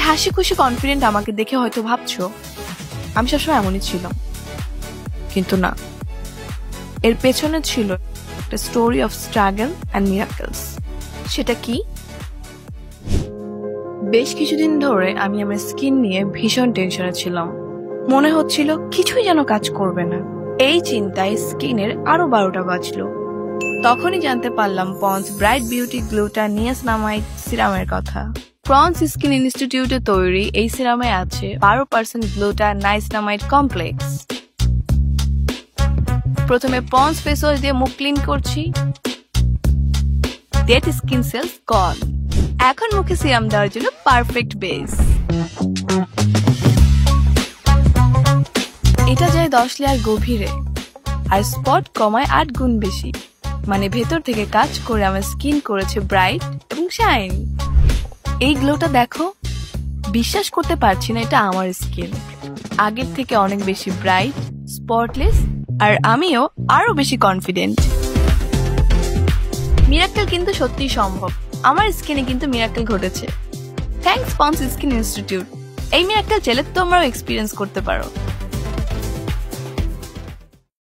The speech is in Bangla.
হাসি খুশি কনফিডেন্ট আমাকে দেখে হয়তো ভাবছো আমি সবসময় এমনই ছিলাম, কিন্তু না, এর পেছনে ছিল একটা story of struggle and miracles. সেটা কি? বেশ কিছুদিন ধরে আমি আমার স্কিন নিয়ে ভীষণ টেনশনে ছিলাম। মনে হচ্ছিল কিছুই যেন কাজ করবে না। এই চিন্তায় স্কিনের আরো 12টা বাজলো। তখনই জানতে পারলাম পন্ডস ব্রাইট বিউটি গ্লুটা নিয়াসিনামাইড সিরামের কথা। পন্ডস স্কিন ইনস্টিটিউটে তৈরি এই সিরামে আছে 12% গ্লুটা নাইসিনামাইড কমপ্লেক্স। প্রথমে পন্ডস ফেস ওয়াশ দিয়ে মুখ ক্লিন করছি, ডেড স্কিন সেলস গন। এখন মুখে সিরাম দেওয়ার জন্য পারফেক্ট বেস। এটা যায় 10 লেয়ার গভীরে আর স্পট কমায় 8 গুণ বেশি। মানে ভেতর থেকে কাজ করে আমার স্কিন করেছে ব্রাইট এবং শাইন। এই গ্লোটা দেখো, বিশ্বাস করতে পারছি না এটা আমার স্কিন। আগের থেকে অনেক বেশি ব্রাইট, স্পটলেস, আর আমিও আরো বেশি কনফিডেন্ট। মিরাকল কিন্তু সত্যিই সম্ভব। আমার স্কিনে কিন্তু মিরাকল ঘটেছে। Thanks Pond's skin institute. এই মিরাকল চাইলে তোমরাও এক্সপিরিয়েন্স করতে পারো।